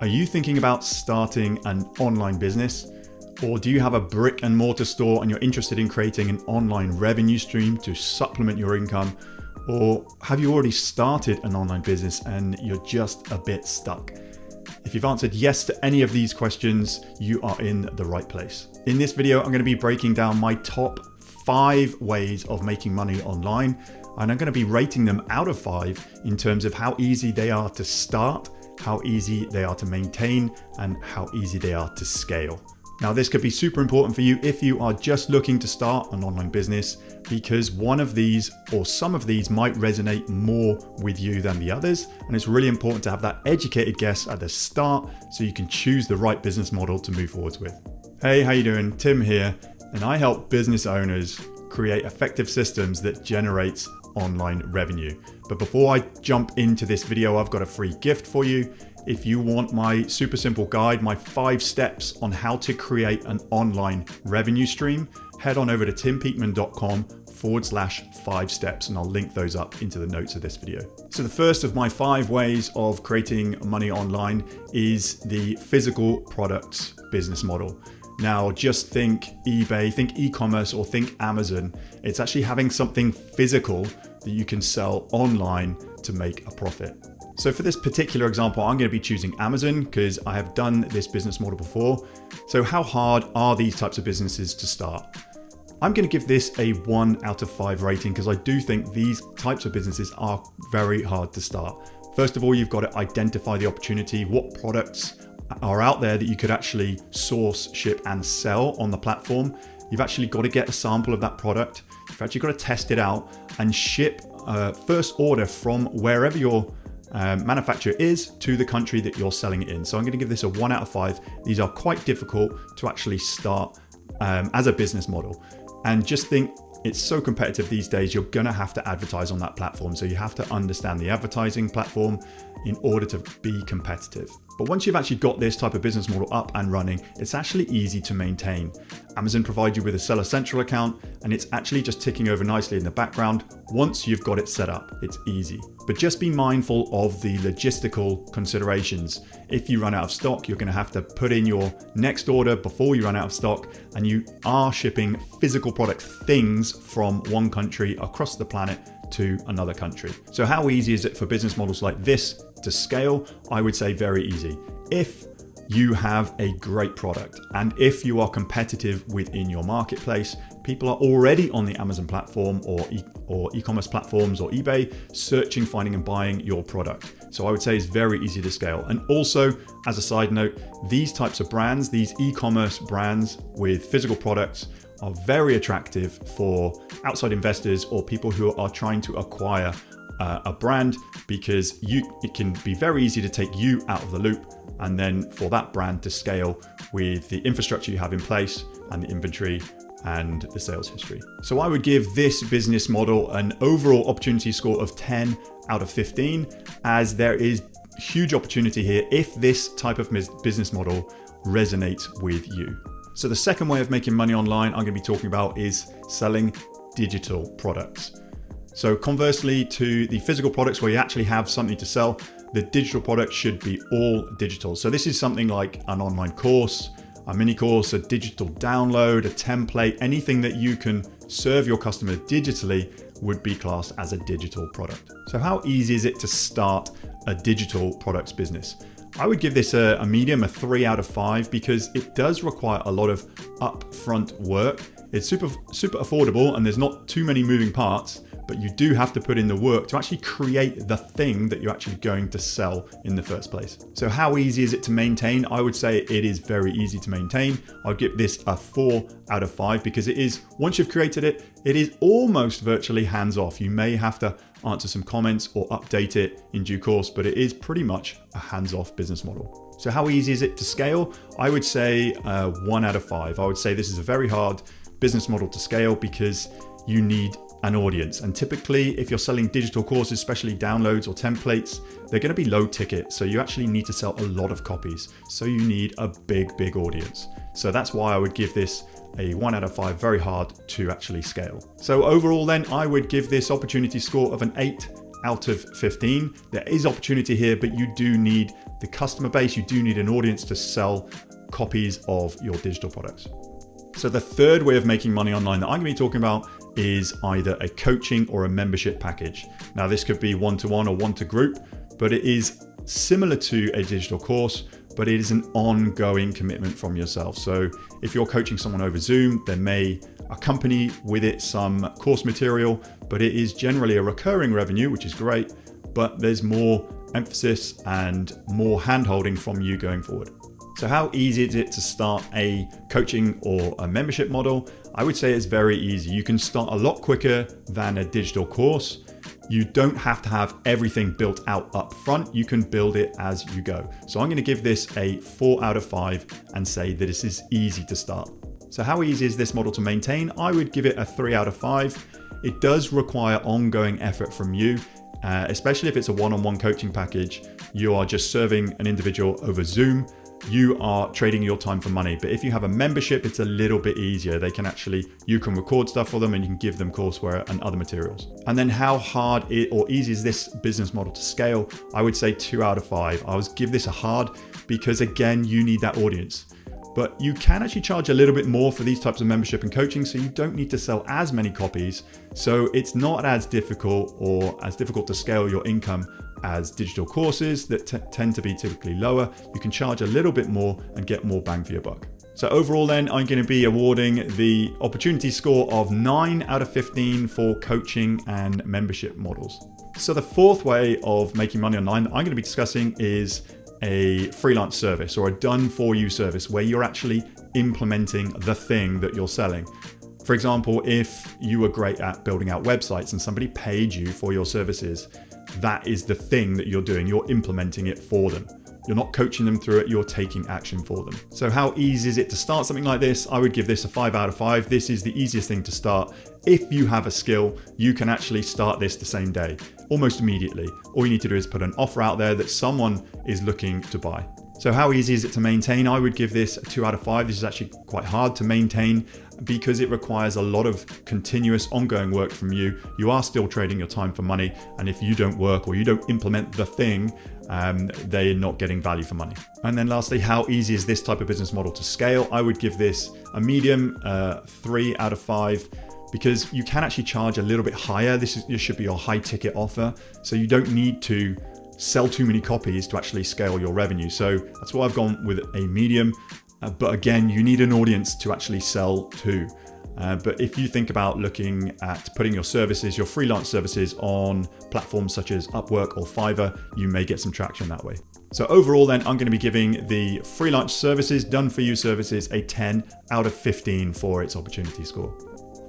Are you thinking about starting an online business? Or do you have a brick and mortar store and you're interested in creating an online revenue stream to supplement your income? Or have you already started an online business and you're just a bit stuck? If you've answered yes to any of these questions, you are in the right place. In this video, I'm going to be breaking down my top 5 ways of making money online, and I'm going to be rating them out of 5 in terms of how easy they are to start, how easy they are to maintain, and how easy they are to scale. Now, this could be super important for you if you are just looking to start an online business, because one of these or some of these might resonate more with you than the others. And it's really important to have that educated guess at the start so you can choose the right business model to move forwards with. Hey, how you doing? Tim here, and I help business owners create effective systems that generate online revenue. But before I jump into this video, I've got a free gift for you. If you want my super simple guide, my 5 steps on how to create an online revenue stream, head on over to timpeakman.com/5 steps, and I'll link those up into the notes of this video. So the first of my 5 ways of creating money online is the physical products business model. Now, just think eBay, think e-commerce, or think Amazon. It's actually having something physical that you can sell online to make a profit. So for this particular example, I'm going to be choosing Amazon because I have done this business model before. So how hard are these types of businesses to start? I'm going to give this a 1 out of 5 rating because I do think these types of businesses are very hard to start. First of all, you've got to identify the opportunity. What products are out there that you could actually source, ship, and sell on the platform? You've actually got to get a sample of that product. You've actually got to test it out and ship first order from wherever your manufacturer is to the country that you're selling it in. So I'm going to give this a 1 out of 5. These are quite difficult to actually start as a business model. And just think, it's so competitive these days, you're going to have to advertise on that platform. So you have to understand the advertising platform in order to be competitive. But once you've actually got this type of business model up and running, it's actually easy to maintain. Amazon provides you with a Seller Central account, and it's actually just ticking over nicely in the background. Once you've got it set up, it's easy. But just be mindful of the logistical considerations. If you run out of stock, you're going to have to put in your next order before you run out of stock, and you are shipping physical product things from one country across the planet to another country. So how easy is it for business models like this to scale? I would say very easy. If you have a great product and if you are competitive within your marketplace, people are already on the Amazon platform or e-commerce platforms or eBay searching, finding and buying your product. So I would say it's very easy to scale. And also, as a side note, these types of brands, these e-commerce brands with physical products, are very attractive for outside investors or people who are trying to acquire a brand, because it can be very easy to take you out of the loop and then for that brand to scale with the infrastructure you have in place and the inventory and the sales history. So I would give this business model an overall opportunity score of 10 out of 15, as there is huge opportunity here if this type of business model resonates with you. So the second way of making money online I'm going to be talking about is selling digital products. So conversely to the physical products where you actually have something to sell, the digital product should be all digital. So this is something like an online course, a mini course, a digital download, a template, anything that you can serve your customer digitally would be classed as a digital product. So how easy is it to start a digital products business? I would give this a medium, a 3 out of 5, because it does require a lot of upfront work. It's super affordable and there's not too many moving parts, but you do have to put in the work to actually create the thing that you're actually going to sell in the first place. So how easy is it to maintain? I would say it is very easy to maintain. I'll give this a 4 out of 5 because it is, once you've created it, it is almost virtually hands-off. You may have to answer some comments or update it in due course, but it is pretty much a hands-off business model. So how easy is it to scale? I would say 1 out of 5. I would say this is a very hard business model to scale because you need an audience. And typically, if you're selling digital courses, especially downloads or templates, they're going to be low ticket. So you actually need to sell a lot of copies. So you need a big audience. So that's why I would give this a 1 out of 5, very hard to actually scale. So overall then, I would give this opportunity score of an 8 out of 15. There is opportunity here, but you do need the customer base, you do need an audience to sell copies of your digital products. So the third way of making money online that I'm going to be talking about is either a coaching or a membership package. Now this could be one-to-one or one-to-group, but it is similar to a digital course, but it is an ongoing commitment from yourself. So if you're coaching someone over Zoom, there may accompany with it some course material, but it is generally a recurring revenue, which is great, but there's more emphasis and more hand-holding from you going forward. So how easy is it to start a coaching or a membership model? I would say it's very easy. You can start a lot quicker than a digital course. You don't have to have everything built out up front. You can build it as you go. So I'm going to give this a 4 out of 5 and say that this is easy to start. So how easy is this model to maintain? I would give it a 3 out of 5. It does require ongoing effort from you, especially if it's a one-on-one coaching package. You are just serving an individual over Zoom. You are trading your time for money. But if you have a membership, it's a little bit easier. You can record stuff for them and you can give them courseware and other materials. And then how hard or easy is this business model to scale? I would say 2 out of 5. I would give this a hard because again, you need that audience. But you can actually charge a little bit more for these types of membership and coaching, so you don't need to sell as many copies. So it's not as difficult to scale your income as digital courses that tend to be typically lower. You can charge a little bit more and get more bang for your buck. So overall then, I'm going to be awarding the opportunity score of 9 out of 15 for coaching and membership models. So the fourth way of making money online that I'm going to be discussing is a freelance service or a done-for-you service where you're actually implementing the thing that you're selling. For example, if you were great at building out websites and somebody paid you for your services, that is the thing that you're doing. You're implementing it for them. You're not coaching them through it, you're taking action for them. So how easy is it to start something like this? I would give this a 5 out of 5. This is the easiest thing to start. If you have a skill, you can actually start this the same day, almost immediately. All you need to do is put an offer out there that someone is looking to buy. So how easy is it to maintain? I would give this a 2 out of 5. This is actually quite hard to maintain because it requires a lot of continuous ongoing work from you. You are still trading your time for money. And if you don't work or you don't implement the thing, they're not getting value for money. And then lastly, how easy is this type of business model to scale? I would give this a medium 3 out of 5 because you can actually charge a little bit higher. This should be your high ticket offer. So you don't need to sell too many copies to actually scale your revenue. So that's why I've gone with a medium. But again, you need an audience to actually sell to. But if you think about looking at putting your services, your freelance services on platforms such as Upwork or Fiverr, you may get some traction that way. So overall then, I'm going to be giving the freelance services, done for you services, a 10 out of 15 for its opportunity score.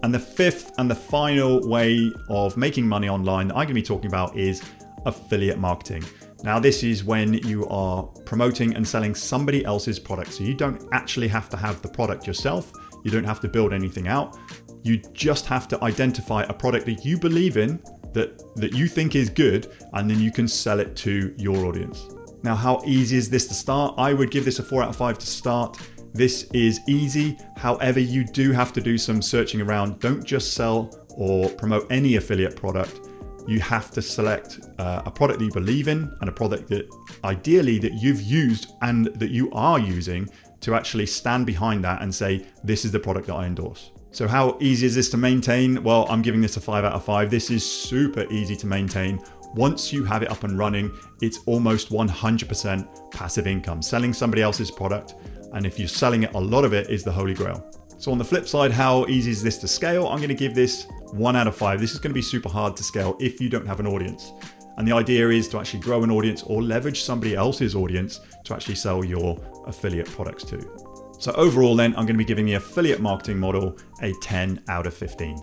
And the fifth and the final way of making money online that I'm going to be talking about is affiliate marketing. Now, this is when you are promoting and selling somebody else's product. So you don't actually have to have the product yourself. You don't have to build anything out. You just have to identify a product that you believe in, that you think is good, and then you can sell it to your audience. Now, how easy is this to start? I would give this a 4 out of 5 to start. This is easy. However, you do have to do some searching around. Don't just sell or promote any affiliate product. You have to select a product that you believe in and a product that ideally that you've used and that you are using to actually stand behind that and say, this is the product that I endorse. So how easy is this to maintain? Well, I'm giving this a 5 out of 5. This is super easy to maintain. Once you have it up and running, it's almost 100% passive income, selling somebody else's product. And if you're selling it, a lot of it is the holy grail. So on the flip side, how easy is this to scale? I'm going to give this 1 out of 5. This is going to be super hard to scale if you don't have an audience. And the idea is to actually grow an audience or leverage somebody else's audience to actually sell your affiliate products to. So overall then, I'm going to be giving the affiliate marketing model a 10 out of 15.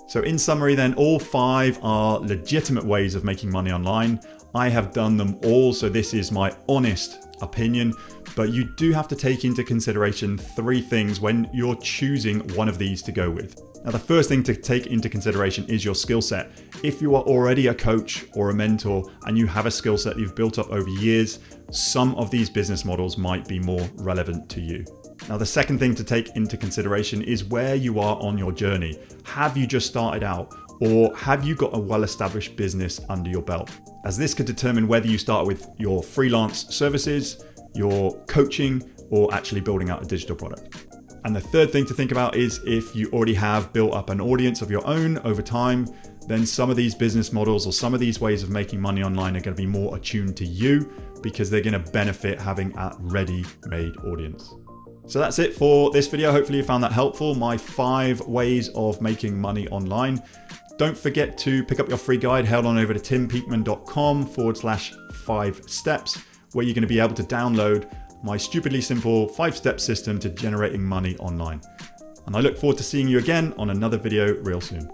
So in summary then, all 5 are legitimate ways of making money online. I have done them all, so this is my honest opinion, but you do have to take into consideration 3 things when you're choosing one of these to go with. Now, the first thing to take into consideration is your skill set. If you are already a coach or a mentor and you have a skill set you've built up over years, some of these business models might be more relevant to you. Now, the second thing to take into consideration is where you are on your journey. Have you just started out? Or have you got a well-established business under your belt? As this could determine whether you start with your freelance services, your coaching, or actually building out a digital product. And the third thing to think about is if you already have built up an audience of your own over time, then some of these business models or some of these ways of making money online are going to be more attuned to you because they're going to benefit having a ready-made audience. So that's it for this video. Hopefully you found that helpful. My 5 ways of making money online. Don't forget to pick up your free guide. Head on over to timpeakman.com/5 steps, where you're going to be able to download my stupidly simple 5-step system to generating money online. And I look forward to seeing you again on another video real soon.